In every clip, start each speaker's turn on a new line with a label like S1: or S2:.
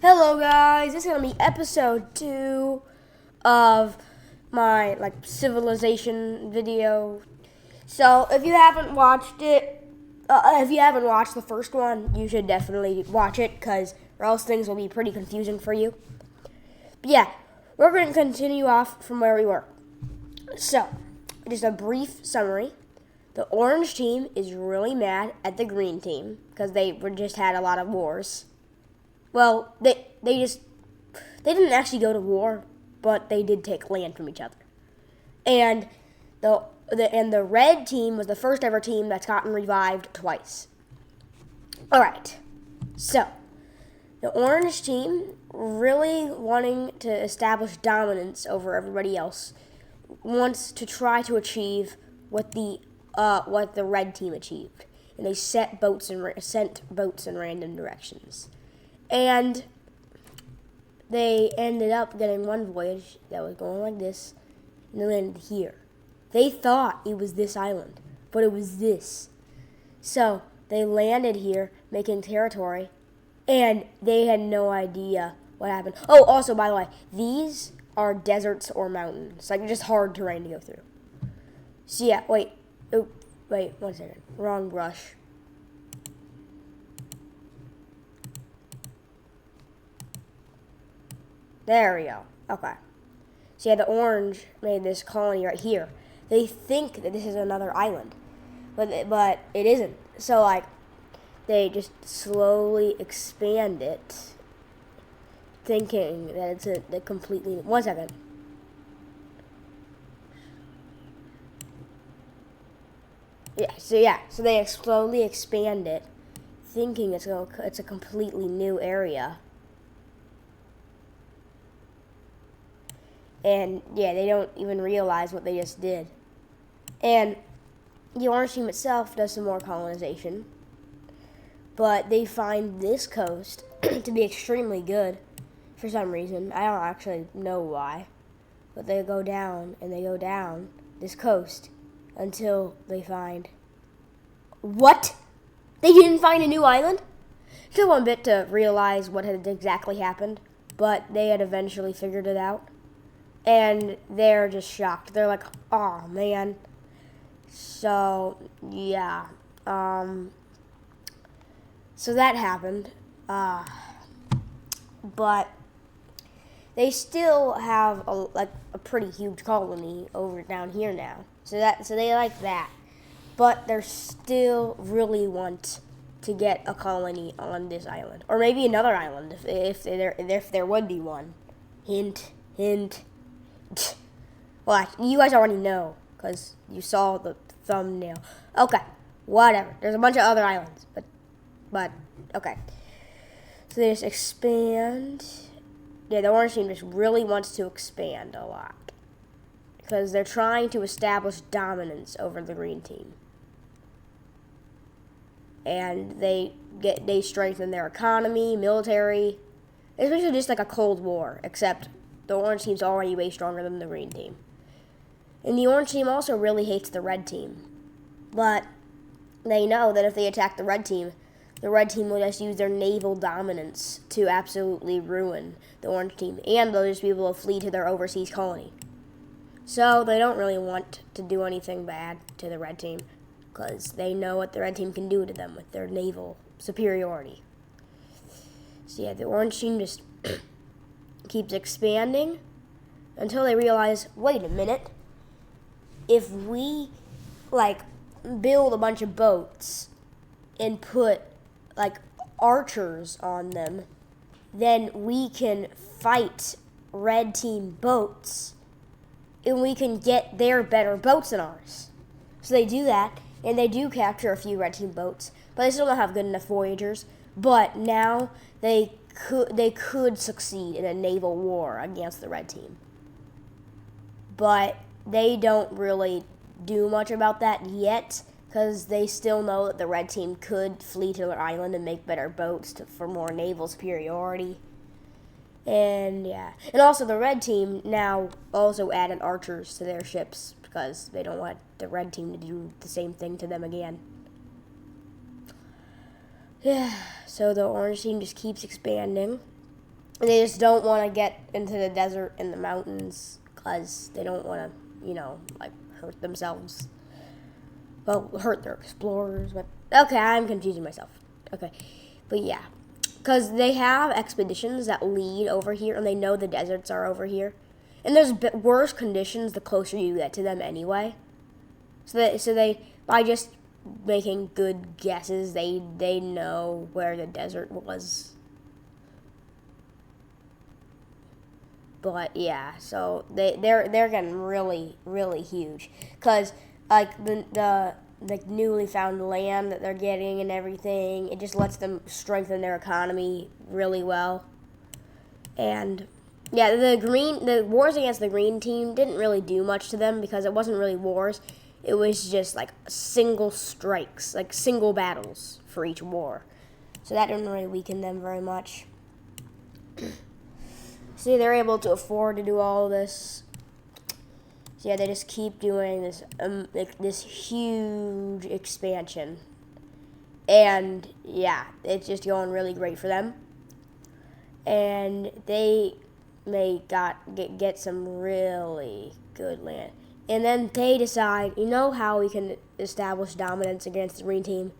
S1: Hello guys, this is gonna be episode 2 of my civilization video. So if you haven't watched it, if you haven't watched the first one, you should definitely watch it, or else things will be pretty confusing for you. But yeah, we're gonna continue off from where we were. So, just a brief summary. The orange team is really mad at the green team because they just had a lot of wars. Well, they didn't actually go to war, but they did take land from each other. And the red team was the first ever team that's gotten revived twice. All right. So, the orange team, really wanting to establish dominance over everybody else, wants to try to achieve what the red team achieved, and they sent boats in random directions. And they ended up getting one voyage that was going like this, and they landed here. They thought it was this island, but it was this. So they landed here, making territory, and they had no idea what happened. Oh, also, by the way, these are deserts or mountains, just hard terrain to go through. So yeah, wait, 1 second, wrong brush. There we go. Okay. So yeah, the orange made this colony right here. They think that this is another island, but it isn't. So they just slowly expand it, thinking that it's a completely. 1 second. So they slowly expand it, thinking it's a completely new area. And yeah, they don't even realize what they just did. And the orange team itself does some more colonization, but they find this coast to be extremely good for some reason. I don't actually know why, but they go down and they go down this coast until they find what? They didn't find a new island? It took one bit to realize what had exactly happened, but they had eventually figured it out. And they're just shocked. They're like, oh, man. So, yeah. So that happened. But they still have a pretty huge colony over down here now. So they like that. But they still really want to get a colony on this island. Or maybe another island, if there would be one. Hint, hint. Well, you guys already know, because you saw the thumbnail. Okay, whatever. There's a bunch of other islands, but okay. So they just expand. Yeah, the orange team just really wants to expand a lot, because they're trying to establish dominance over the green team. And they strengthen their economy, military. It's basically just like a Cold War, except the orange team's already way stronger than the green team. And the orange team also really hates the red team. But they know that if they attack the red team will just use their naval dominance to absolutely ruin the orange team. And they'll just be able to flee to their overseas colony. So they don't really want to do anything bad to the red team, because they know what the red team can do to them with their naval superiority. So yeah, the orange team just keeps expanding until they realize, wait a minute, if we build a bunch of boats and put archers on them, then we can fight red team boats and we can get their better boats than ours. So they do that, and they do capture a few red team boats, but they still don't have good enough voyagers. But now they could succeed in a naval war against the red team. But they don't really do much about that yet, because they still know that the red team could flee to their island and make better boats for more naval superiority. And yeah. And also the red team now also added archers to their ships, because they don't want the red team to do the same thing to them again. Yeah, so the orange team just keeps expanding They just don't want to get into the desert and the mountains because they don't want to, like hurt themselves. Well, hurt their explorers. But okay, I'm confusing myself. Okay, but yeah, because they have expeditions that lead over here, and they know the deserts are over here, and there's worse conditions the closer you get to them anyway. So they by just making good guesses, they know where the desert was. But yeah, so they're getting really really huge because like the newly found land that they're getting and everything, it just lets them strengthen their economy really well. And yeah, the wars against the green team didn't really do much to them because it wasn't really wars. It was just like single strikes, like single battles for each war. So that didn't really weaken them very much. See, they're able to afford to do all this. So yeah, they just keep doing this this huge expansion, and yeah, it's just going really great for them. And they may get some really good land, and then they decide, how we can establish dominance against the green team,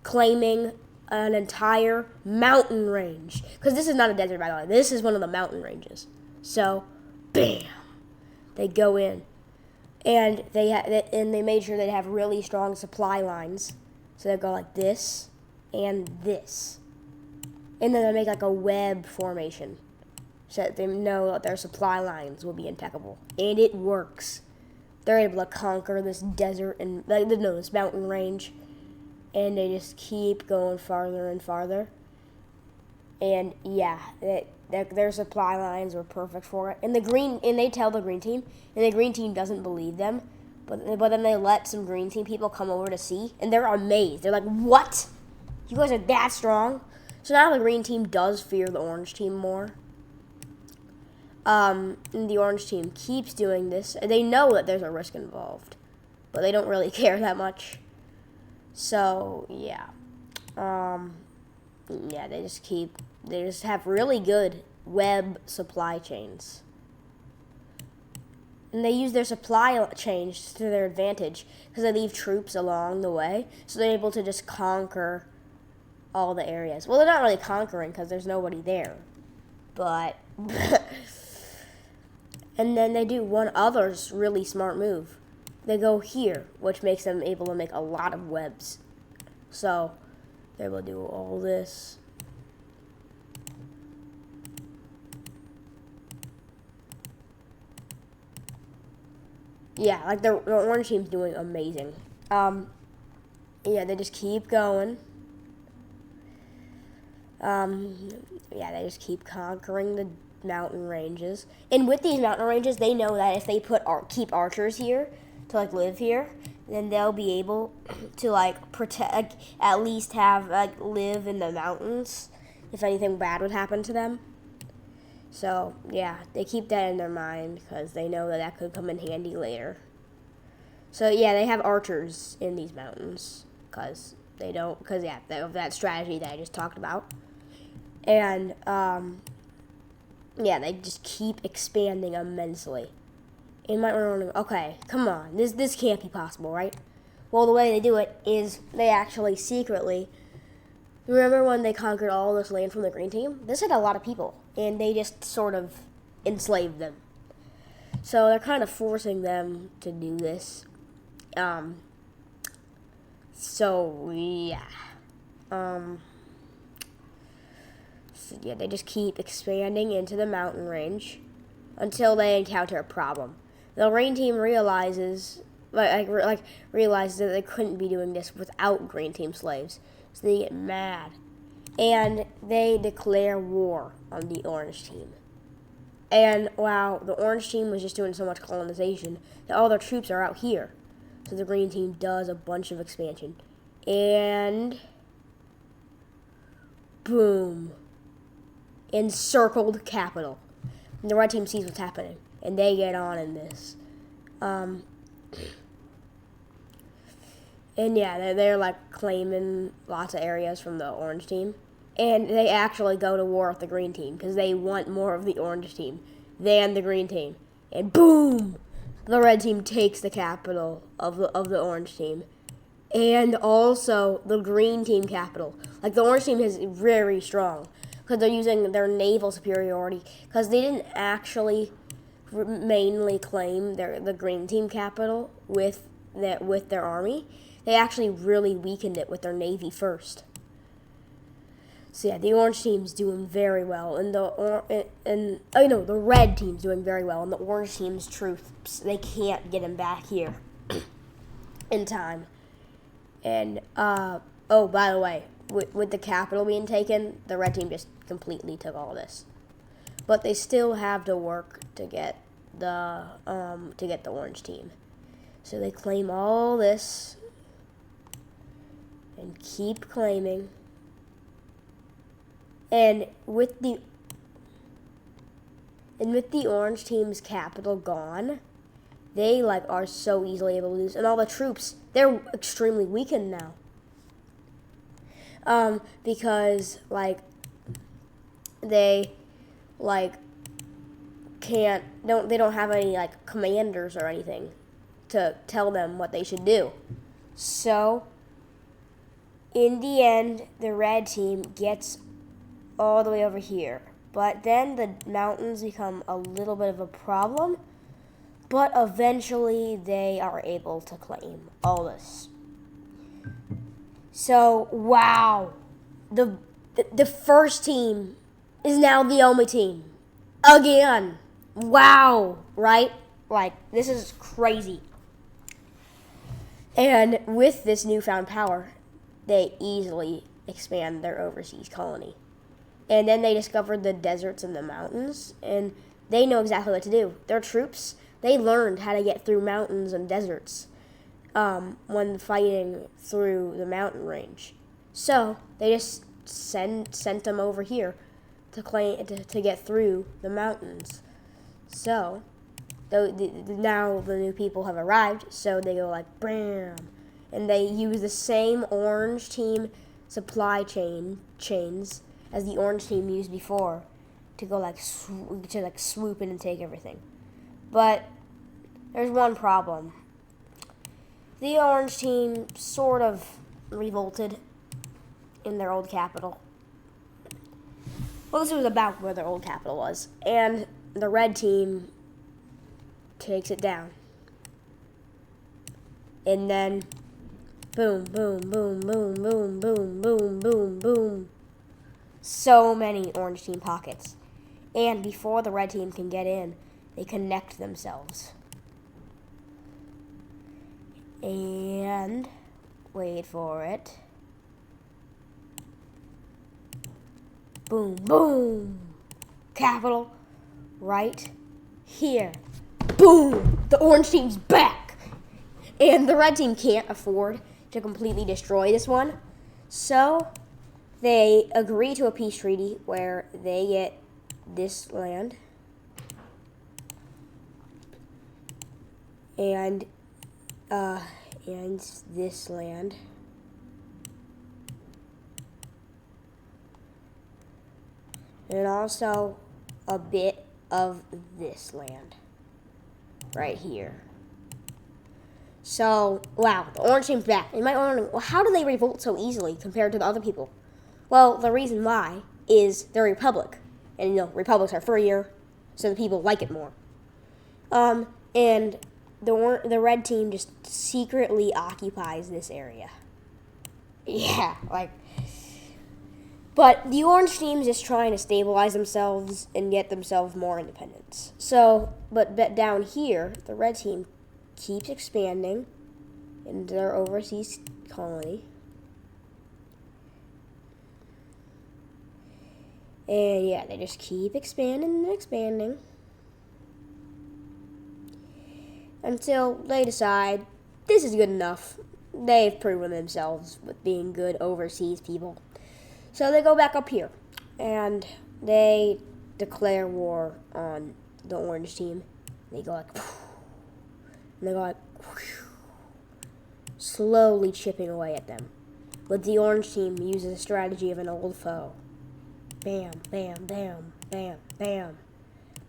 S1: claiming an entire mountain range. Because this is not a desert, by the way. This is one of the mountain ranges. So, bam, they go in, and they made sure they have really strong supply lines. So they go like this and this, and then they make like a web formation, so that they know that their supply lines will be impeccable, and it works. They're able to conquer this desert and this mountain range. And they just keep going farther and farther. And yeah, their supply lines were perfect for it. And they tell the green team, and the green team doesn't believe them. But then they let some green team people come over to see, and they're amazed. They're like, "What? You guys are that strong?" So now the green team does fear the orange team more. And the orange team keeps doing this. They know that there's a risk involved, but they don't really care that much. So yeah, they just have really good web supply chains, and they use their supply chains to their advantage because they leave troops along the way, so they're able to just conquer all the areas. Well, they're not really conquering because there's nobody there, but and then they do one other really smart move. They go here, which makes them able to make a lot of webs. So they're able to do all this. Yeah, like the orange team's doing amazing. Yeah, they just keep going. Yeah, they just keep conquering the mountain ranges. And with these mountain ranges, they know that if they keep archers here to live here, then they'll be able to protect, at least have live in the mountains if anything bad would happen to them. So yeah, they keep that in their mind because they know that could come in handy later. So yeah, they have archers in these mountains because they of that strategy that I just talked about. And yeah, they just keep expanding immensely. You might wonder, okay, come on, this can't be possible, right? Well, the way they do it is they actually secretly, remember when they conquered all this land from the green team? This had a lot of people, and they just sort of enslaved them. So they're kind of forcing them to do this. So yeah. So yeah, they just keep expanding into the mountain range until they encounter a problem. The green team realizes realizes that they couldn't be doing this without green team slaves. So they get mad, and they declare war on the orange team. And wow, the orange team was just doing so much colonization that all their troops are out here. So the green team does a bunch of expansion, and boom, encircled capital. And the red team sees what's happening, and they get on in this. And yeah, they're claiming lots of areas from the orange team, And they actually go to war with the green team because they want more of the orange team than the green team. And boom! The red team takes the capital of the orange team. And also the green team capital. Like, the orange team is very strong because they're using their naval superiority, because they didn't actually mainly claim the green team capital with their army. They actually really weakened it with their navy first. So yeah, the orange team's doing very well, and the red team's doing very well, and the orange team's troops, they can't get them back here in time. And by the way, with the capital being taken, the red team just completely took all this, but they still have to work to get the orange team. So they claim all this and keep claiming. And with the orange team's capital gone, they are so easily able to lose. And all the troops, they're extremely weakened now. Because they they don't have any commanders or anything to tell them what they should do. So in the end, the red team gets all the way over here. But then the mountains become a little bit of a problem. But eventually they are able to claim all this. So, wow. The first team is now the only team. Again. Wow. Right? This is crazy. And with this newfound power, they easily expand their overseas colony. And then they discovered the deserts and the mountains, and they know exactly what to do. Their troops, they learned how to get through mountains and deserts when fighting through the mountain range. So they just sent them over here to get through the mountains. So now the new people have arrived, so they go bam, and they use the same orange team supply chains as the orange team used before to go swoop in and take everything. But there's one problem. The orange team sort of revolted in their old capital. Well, this was about where their old capital was. And the red team takes it down. And then boom, boom, boom, boom, boom, boom, boom, boom, boom. So many orange team pockets. And before the red team can get in, they connect themselves. And wait for it. Boom, boom. Capital right here. Boom! The orange team's back. And the red team can't afford to completely destroy this one. So they agree to a peace treaty where they get this land and this land. And also a bit of this land right here. So, wow, the orange team's back. You might wonder, well, how do they revolt so easily compared to the other people? Well, the reason why is they're a republic. And, republics are freer, so the people like it more. And the red team just secretly occupies this area. Yeah, but the orange team's just trying to stabilize themselves and get themselves more independence. So, but down here, the red team keeps expanding into their overseas colony. And yeah, they just keep expanding and expanding until they decide this is good enough. They've proven themselves with being good overseas people. So they go back up here and they declare war on the orange team. They go slowly chipping away at them. But the orange team uses a strategy of an old foe. Bam, bam, bam, bam, bam.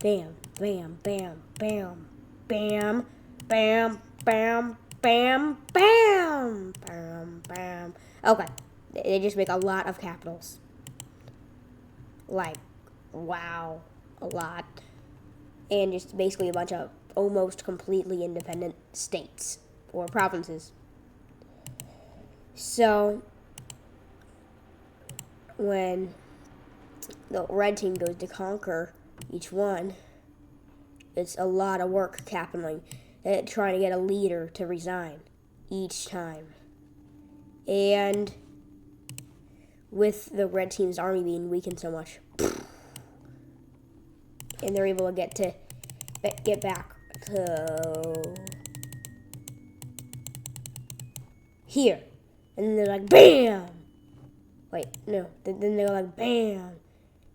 S1: Bam, bam, bam, bam, bam, bam, bam, bam, bam, bam, bam. Okay, they just make a lot of capitals. Like, wow, a lot. And just basically a bunch of almost completely independent states or provinces. So, when the red team goes to conquer each one, it's a lot of work happening at trying to get a leader to resign each time. And with the red team's army being weakened so much, and they're able to get back to here, and then they're like bam. Wait, no. Then they're like bam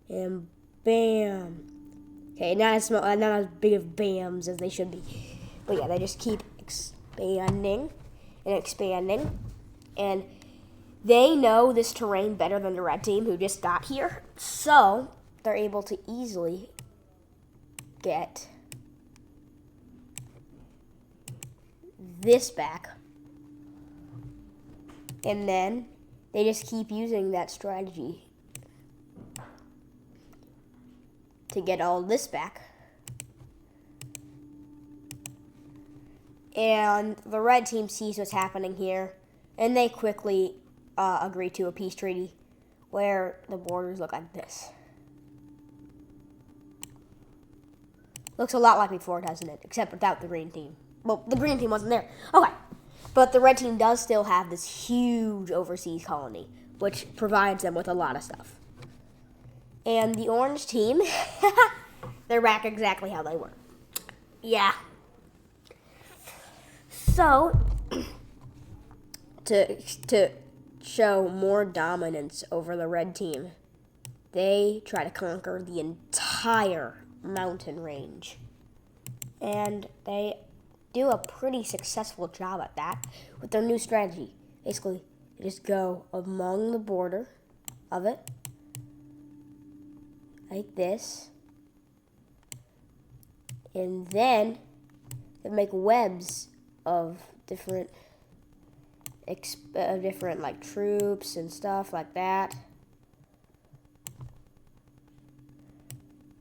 S1: and bam. Okay, not as big of bams as they should be, but yeah, they just keep expanding and expanding, and they know this terrain better than the red team who just got here, so they're able to easily get this back, and then they just keep using that strategy to get all this back. And the red team sees what's happening here, and they quickly agree to a peace treaty where the borders look like this. Looks a lot like before, doesn't it? Except without the green team. Well, the green team wasn't there. Okay. But the red team does still have this huge overseas colony, which provides them with a lot of stuff. And the orange team, they're back exactly how they were. Yeah. So, to show more dominance over the red team, they try to conquer the entire mountain range. And they do a pretty successful job at that with their new strategy. Basically, they just go among the border of it, like this, and then they make webs of different like troops and stuff like that,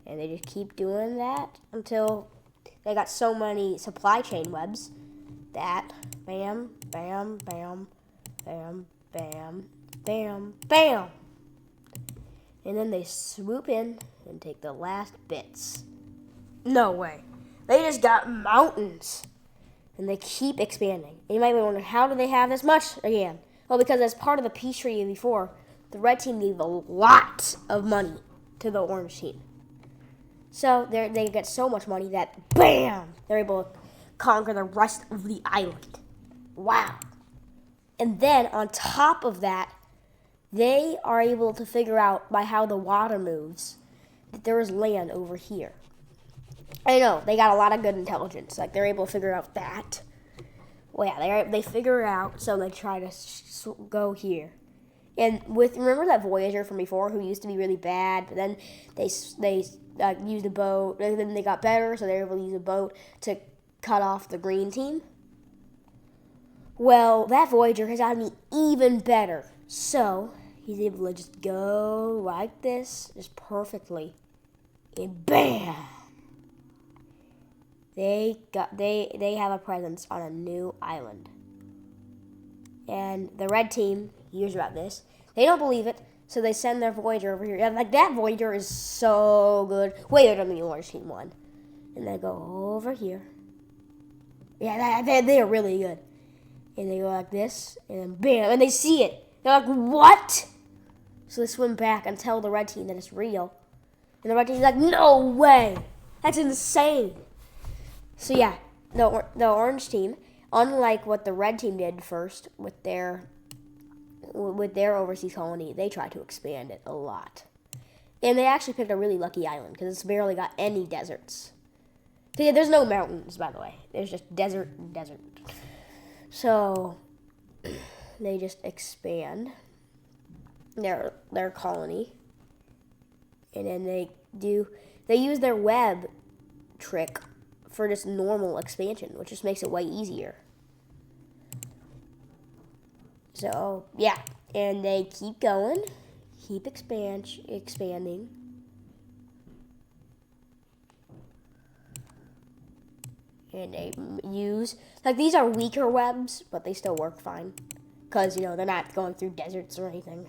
S1: and they just keep doing that until they got so many supply chain webs that bam, bam, bam, bam, bam, bam, bam. And then they swoop in and take the last bits. No way. They just got mountains. And they keep expanding. And you might be wondering, how do they have this much again? Well, because as part of the peace treaty before, the red team gave a lot of money to the orange team. So they get so much money that, bam, they're able to conquer the rest of the island. Wow. And then on top of that, they are able to figure out by how the water moves that there is land over here. I know, they got a lot of good intelligence. Like, they're able to figure out that. Well, yeah, they figure it out, so they try to go here. And remember that Voyager from before who used to be really bad, but then they used a boat, and then they got better, so they were able to use a boat to cut off the green team? Well, that Voyager has gotten even better. So he's able to just go like this, just perfectly, and bam! They have a presence on a new island. And the red team hears about this. They don't believe it, so they send their Voyager over here. And like, that Voyager is so good. Way better than the orange team one. And they go over here. Yeah, they are really good. And they go like this, and then bam, and they see it. They're like, what? So they swim back and tell the red team that it's real. And the red team's like, no way. That's insane. So yeah, the orange team, unlike what the red team did first with their overseas colony, they tried to expand it a lot. And they actually picked a really lucky island because it's barely got any deserts. So yeah, there's no mountains, by the way. There's just desert and desert. So they just expand their colony And then they use their web trick for just normal expansion, which just makes it way easier. So, yeah. And they keep going, keep expanding. And they use, like, these are weaker webs, but they still work fine. Because, you know, they're not going through deserts or anything.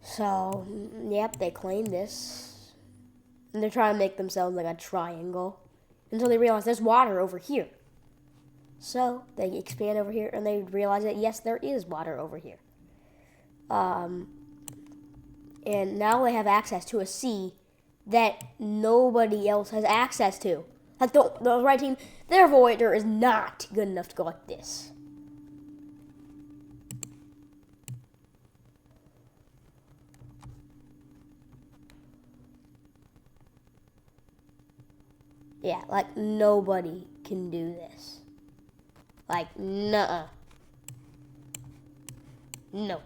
S1: So, yep, they claim this. And they're trying to make themselves like a triangle. Until they realize there's water over here. So, they expand over here and they realize that, yes, there is water over here. And now they have access to a sea that nobody else has access to. Like the red team, their Voyager is not good enough to go like this. Yeah, like nobody can do this. Like, nuh-uh. No.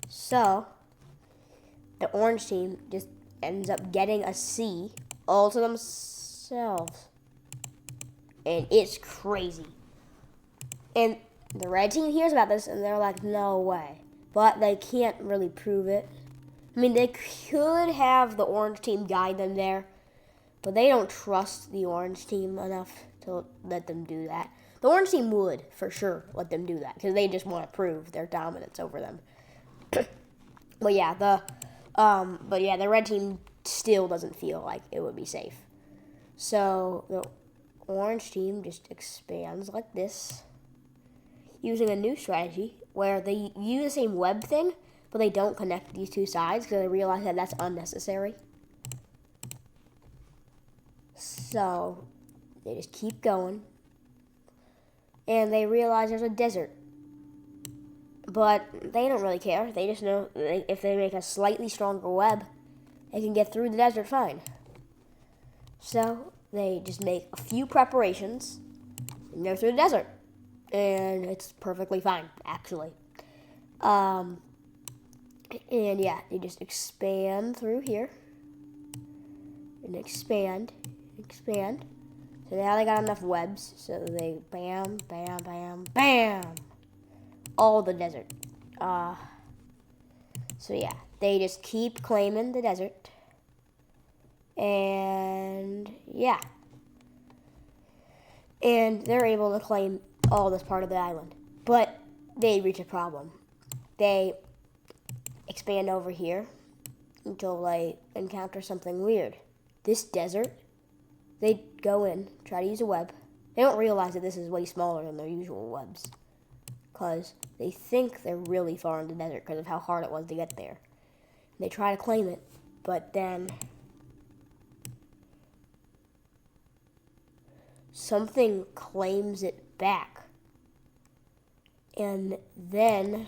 S1: So, the orange team just ends up getting a C all to themselves. And it's crazy. And the red team hears about this and they're like, no way. But they can't really prove it. I mean, they could have the orange team guide them there. But they don't trust the orange team enough to let them do that. The orange team would, for sure, let them do that. Because they just want to prove their dominance over them. But yeah, the red team still doesn't feel like it would be safe. So the orange team just expands like this, using a new strategy where they use the same web thing, but they don't connect these two sides because they realize that that's unnecessary. So they just keep going, and they realize there's a desert. But they don't really care. They just know if they make a slightly stronger web, they can get through the desert fine. So they just make a few preparations and go through the desert. And it's perfectly fine, actually. And yeah, they just expand through here. And expand. So now they got enough webs. So they bam, bam, bam, bam. All the desert. So yeah, they just keep claiming the desert. And yeah. And they're able to claim all this part of the island. But they reach a problem. They expand over here until they encounter something weird. This desert, they go in, try to use a web. They don't realize that this is way smaller than their usual webs. Because they think they're really far in the desert because of how hard it was to get there. And they try to claim it, but then something claims it back. And then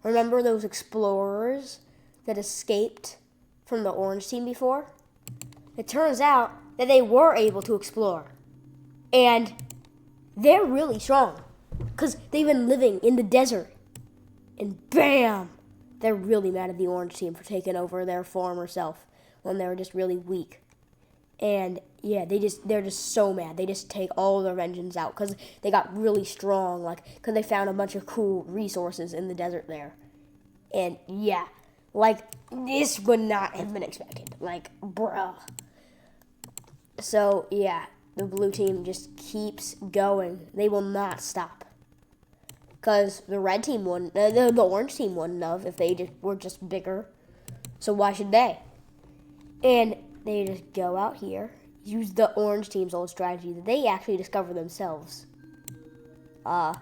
S1: remember those explorers that escaped from the orange team before? It turns out that they were able to explore. And they're really strong because they've been living in the desert. And bam! They're really mad at the orange team for taking over their former self when they were just really weak. And yeah, they're just so mad. They just take all their vengeance out because they got really strong, like because they found a bunch of cool resources in the desert there. And yeah, like this would not have been expected. Like, bruh. So yeah, the blue team just keeps going. They will not stop. Because the red team wouldn't, the orange team wouldn't have if they were just bigger. So why should they? And they just go out here, use the orange team's old strategy that they actually discover themselves. And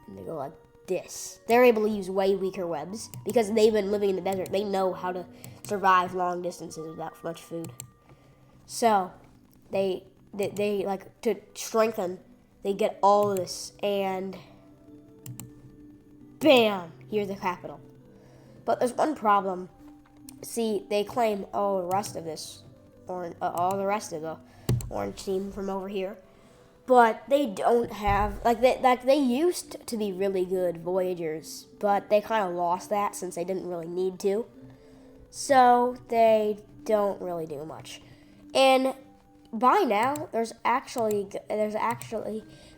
S1: they go like this. They're able to use way weaker webs because they've been living in the desert. They know how to survive long distances without much food. So they like to strengthen. They get all of this and bam, here's the capital. But there's one problem. See, they claim all the rest of this, or all the rest of the orange team from over here. but they don't have they used to be really good Voyagers, but they kind of lost that since they didn't really need to. So they don't really do much. And by now, there's actually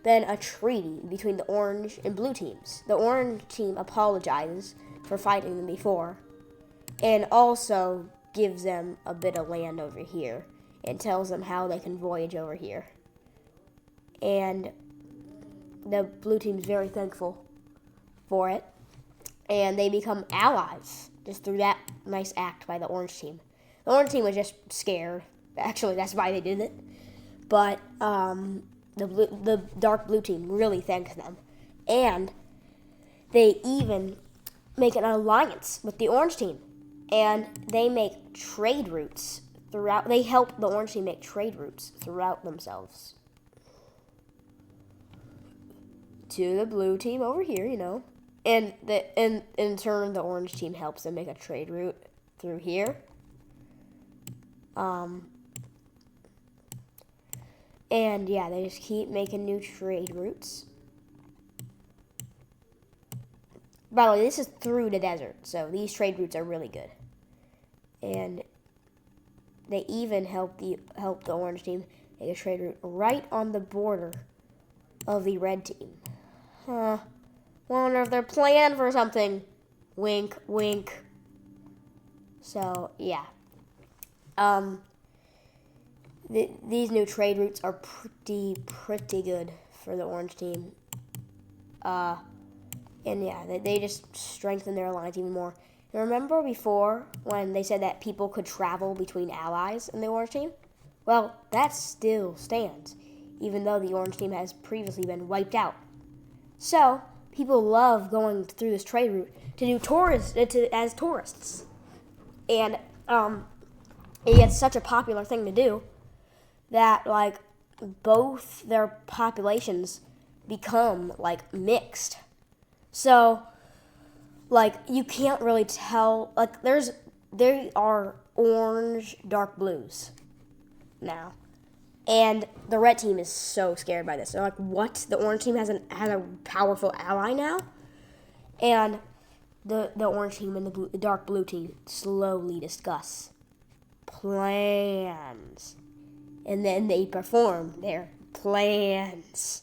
S1: been a treaty between the orange and blue teams. The orange team apologizes for fighting them before, and also gives them a bit of land over here and tells them how they can voyage over here. And the blue team's very thankful for it, and they become allies just through that nice act by the orange team. The orange team was just scared. Actually, that's why they did it. But the dark blue team really thanks them, and they even make an alliance with the orange team, and they make trade routes throughout. They help the orange team make trade routes throughout themselves to the blue team over here, and in turn the orange team helps them make a trade route through here. And yeah, they just keep making new trade routes. By the way, this is through the desert, so these trade routes are really good. And they even help the orange team make a trade route right on the border of the red team. Wonder if they're planning for something. Wink, wink. So yeah. These new trade routes are pretty good for the orange team. And yeah, they just strengthen their alliance even more. And remember before when they said that people could travel between allies in the orange team? Well, that still stands, even though the orange team has previously been wiped out. So, people love going through this trade route to do as tourists. And it's such a popular thing to do that both their populations become mixed. So you can't really tell, there are orange dark blues now, and the red team is so scared by this. They're like, what? The orange team has a powerful ally now? And the orange team and the dark blue team slowly discuss plans, and then they perform their plans.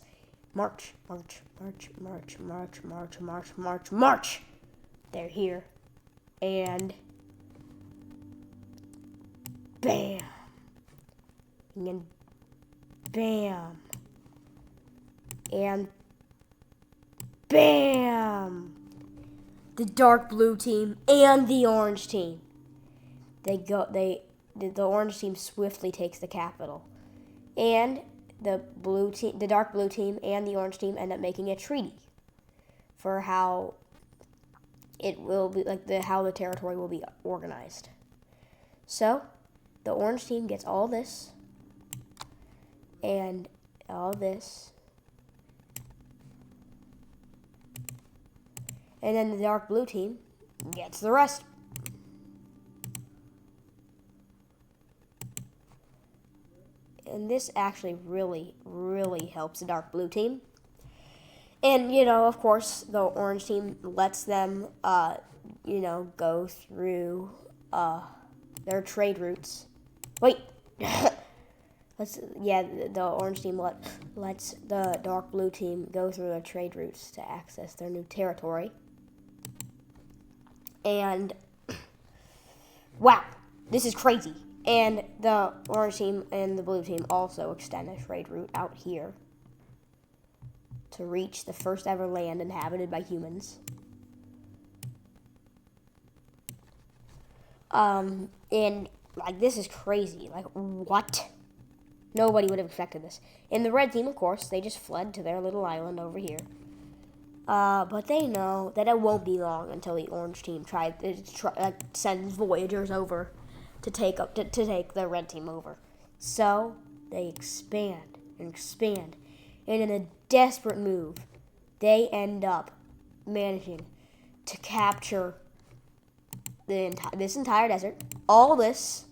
S1: March, march, march, march, march, march, march, march, march. They're here, and bam, and bam, and bam. The dark blue team and the orange team. The orange team swiftly takes the capital, and the dark blue team and the orange team end up making a treaty for how it will be, how the territory will be organized. So, the orange team gets all this and all this, and then the dark blue team gets the rest. And this actually really, really helps the dark blue team. And, of course, the orange team lets them, go through their trade routes. Wait. The orange team lets the dark blue team go through their trade routes to access their new territory. And, wow, this is crazy. And the orange team and the blue team also extend a trade route out here to reach the first ever land inhabited by humans. And this is crazy. What? Nobody would have expected this. And the red team, of course, they just fled to their little island over here. But they know that it won't be long until the orange team sends voyagers over to take the red team over. So they expand and expand, and in a desperate move, they end up managing to capture this entire desert, all this,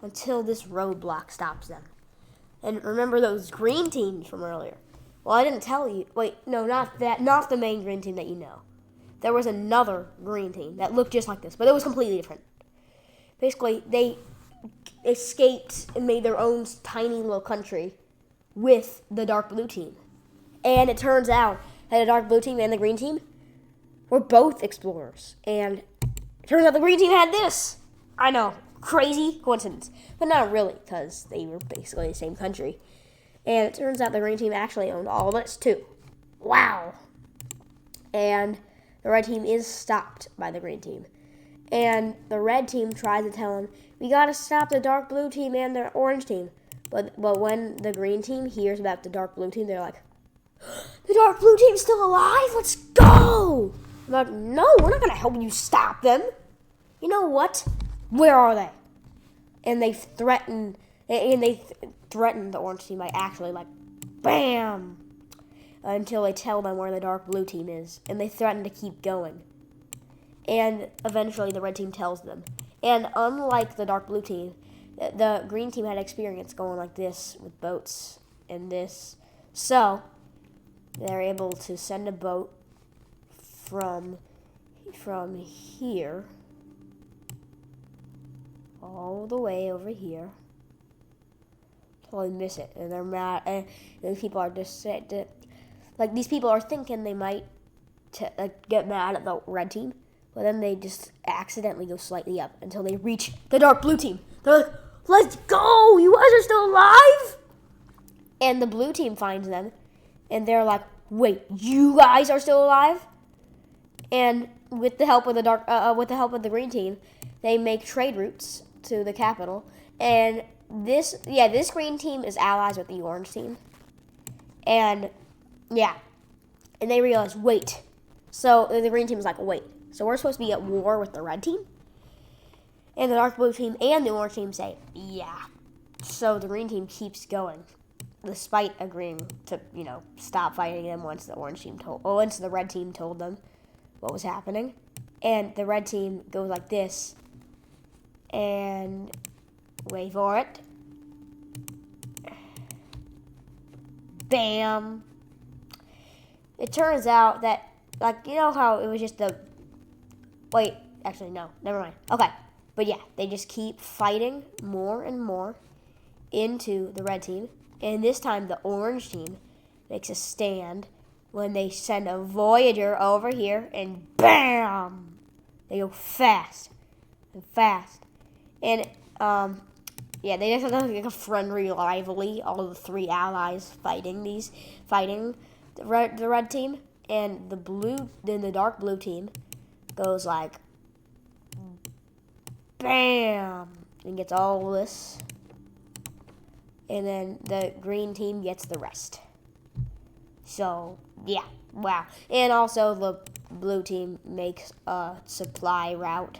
S1: until this roadblock stops them. And remember those green teams from earlier? Well, I didn't tell you. Wait, no, not that. Not the main green team that you know. There was another green team that looked just like this, but it was completely different. Basically, they escaped and made their own tiny little country with the dark blue team. And it turns out that the dark blue team and the green team were both explorers. And it turns out the green team had this. I know, crazy coincidence. But not really, because they were basically the same country. And it turns out the green team actually owned all of this too. Wow. And the red team is stopped by the green team. And the red team tries to tell him, we gotta stop the dark blue team and the orange team. But when the green team hears about the dark blue team, they're like, the dark blue team's still alive? Let's go! I'm like, no, we're not gonna help you stop them. You know what? Where are they? And they threaten the orange team by actually bam! Until they tell them where the dark blue team is. And they threaten to keep going. And eventually the red team tells them. And unlike the dark blue team, the green team had experience going like this with boats and this. So they're able to send a boat from here all the way over here. Totally miss it, and they're mad. And these people are just these people are thinking they might get mad at the red team, but then they just accidentally go slightly up until they reach the dark blue team. They're like, "Let's go! You guys are still alive!" And the blue team finds them, and they're like, "Wait, you guys are still alive?" And with the help of the green team, they make trade routes to the capital. And this green team is allies with the orange team. And and they realize, wait. So the green team is like, wait. So we're supposed to be at war with the red team? And the dark blue team and the orange team say, yeah. So the green team keeps going, despite agreeing to, stop fighting them once the red team told them what was happening. And the red team goes like this, and wait for it. Bam. It turns out that, how it was just wait, actually, no, never mind. Okay, but yeah, they just keep fighting more and more into the red team. And this time, the orange team makes a stand when they send a Voyager over here, and bam! They go fast and fast. And, they just have like a friendly rivalry, all the three allies fighting the red team. And the dark blue team goes like, bam! And gets all this. And then the green team gets the rest. So, yeah, wow. And also the blue team makes a supply route.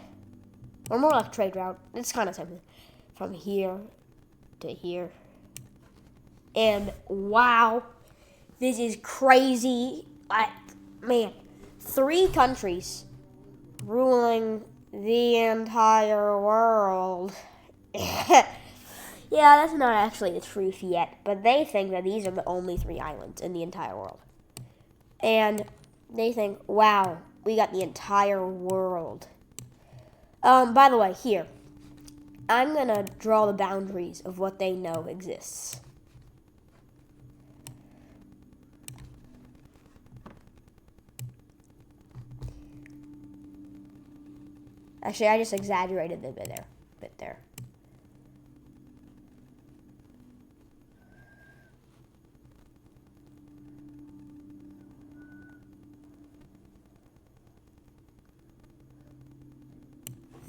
S1: Or more like trade route. It's kind of something. From here to here. And wow, this is crazy. Man, 3 countries ruling the entire world. Yeah, that's not actually the truth yet, but they think that these are the only 3 islands in the entire world. And they think, wow, we got the entire world. By the way, here, I'm going to draw the boundaries of what they know exists. Actually, I just exaggerated a bit there.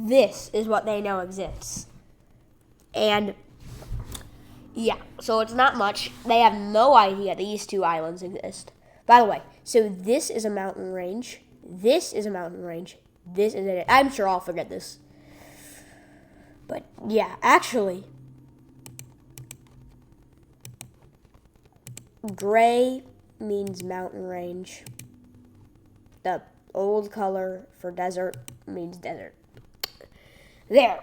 S1: This is what they know exists. And, yeah, so it's not much. They have no idea these 2 islands exist. By the way, so this is a mountain range. This is a mountain range. This is it. I'm sure I'll forget this. But, yeah, actually, gray means mountain range. The old color for desert means desert. There.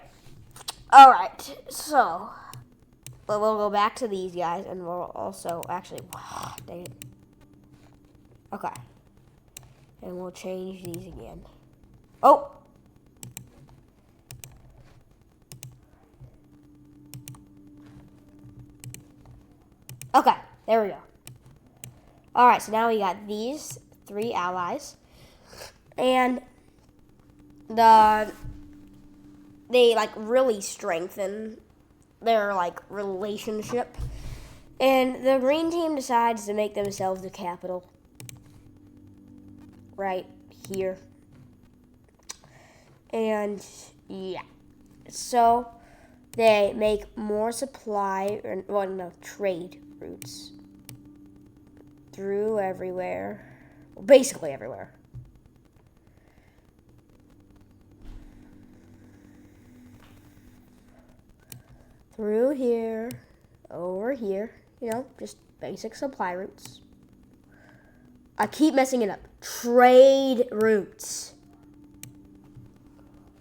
S1: Alright, so we'll go back to these guys, and we'll also actually, dang it. Okay. And we'll change these again. Oh! Okay, there we go. Alright, so now we got these 3 allies. And they like really strengthen their like relationship. And the green team decides to make themselves the capital. Right here. And yeah. So they make more trade routes through everywhere. Well, basically everywhere. Through here, over here, just basic supply routes. I keep messing it up. Trade routes.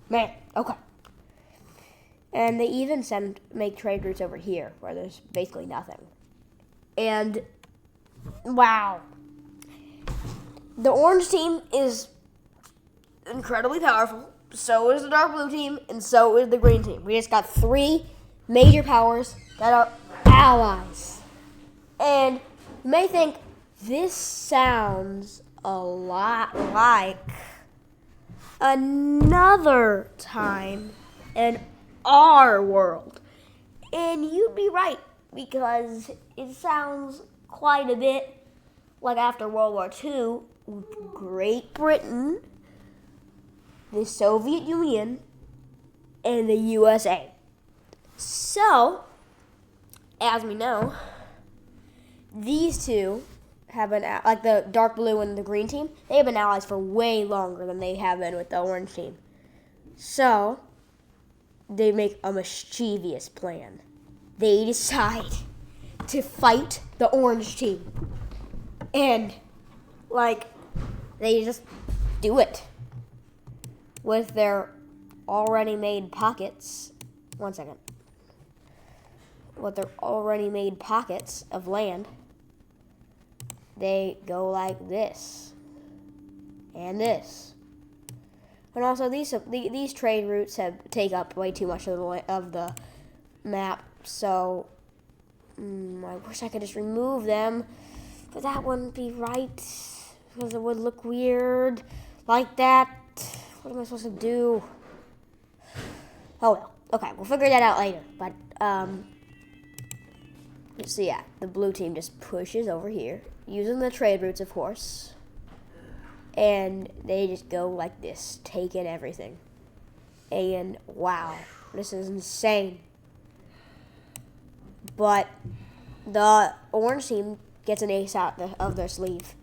S1: Man, okay. And they even make trade routes over here where there's basically nothing. And, wow. The orange team is incredibly powerful. So is the dark blue team, and so is the green team. We just got 3 major powers that are allies. And you may think this sounds a lot like another time in our world. And you'd be right, because it sounds quite a bit like after World War II, Great Britain, the Soviet Union, and the USA. So, as we know, these two have been, like the dark blue and the green team, they have been allies for way longer than they have been with the orange team. So, they make a mischievous plan. They decide to fight the orange team. And, they just do it with their already made pockets. One second. With their already made pockets of land, they go like this and this. And also, these trade routes take up way too much of the map. So I wish I could just remove them, but that wouldn't be right because it would look weird like that. What am I supposed to do? Oh well. Okay, we'll figure that out later. But so yeah, the blue team just pushes over here using the trade routes, of course. And they just go like this, taking everything. And wow, this is insane. But the orange team gets an ace out of their sleeve.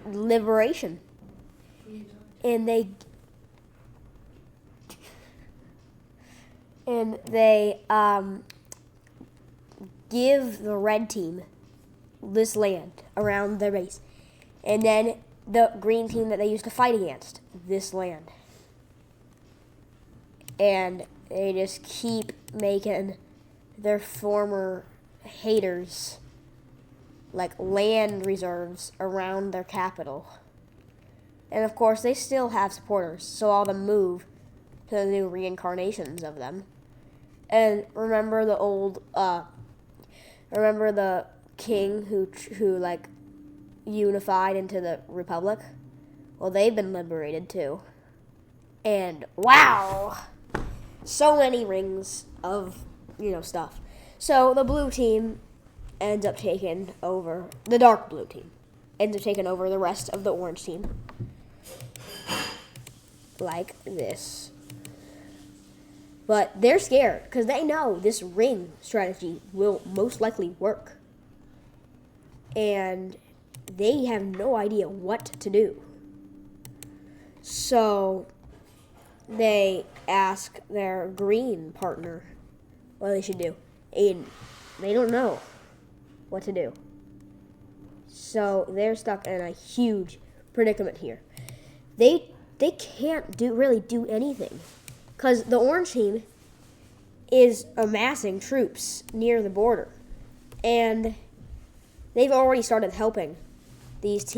S1: Liberation. And they give the red team this land around their base. And then the green team that they used to fight against, this land. And they just keep making their former haters land reserves around their capital. And of course, they still have supporters, so all of them move to the new reincarnations of them. And remember remember the king who unified into the republic? Well, they've been liberated too. And wow, so many rings of stuff. So the blue team ends up taking over, the dark blue team ends up taking over the rest of the orange team like this. But they're scared because they know this ring strategy will most likely work. And they have no idea what to do. So they ask their green partner what they should do. And they don't know what to do. So they're stuck in a huge predicament here. They can't really do anything. Because the orange team is amassing troops near the border, and they've already started helping these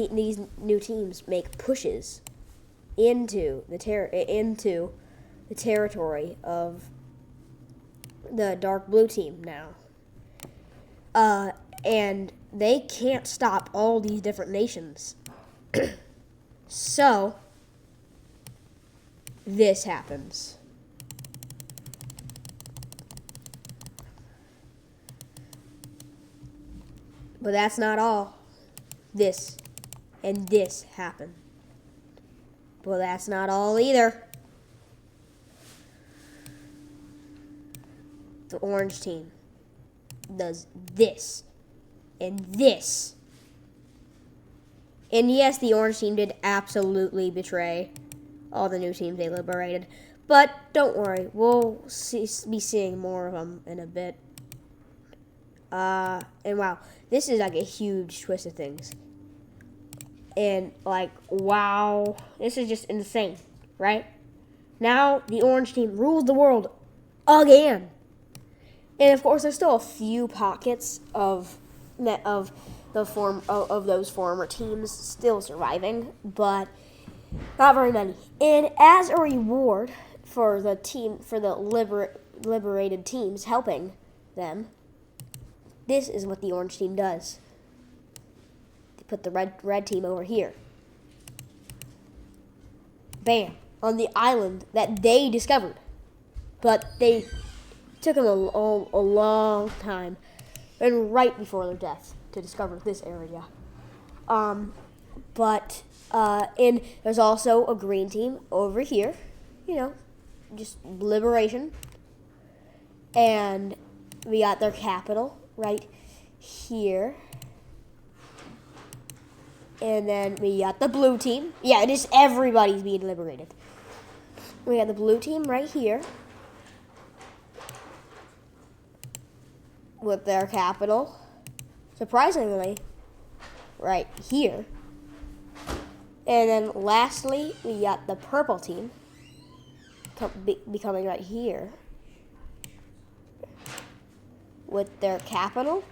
S1: new teams make pushes into the territory of the dark blue team now. And they can't stop all these different nations. So this happens. But that's not all. This and this happen. But that's not all either. The orange team does this and this. And yes, the orange team did absolutely betray all the new teams they liberated. But don't worry, we'll be seeing more of them in a bit. And wow, this is like a huge twist of things. And like, wow, this is just insane, right? Now the orange team rules the world again. And of course, there's still a few pockets of those former teams still surviving, but not very many. And as a reward for the liberated teams helping them, this is what the orange team does. They put the red team over here. Bam, on the island that they discovered, but they took them a long time, and right before their death, to discover this area. And there's also a green team over here, just liberation. And we got their capital right here. And then we got the blue team. Yeah, just everybody's being liberated. We got the blue team right here with their capital, surprisingly, right here. And then lastly, we got the purple team becoming right here with their capital,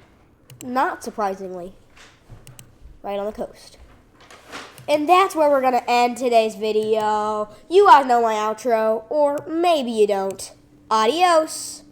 S1: not surprisingly, right on the coast. And that's where we're going to end today's video. You guys know my outro, or maybe you don't. Adios.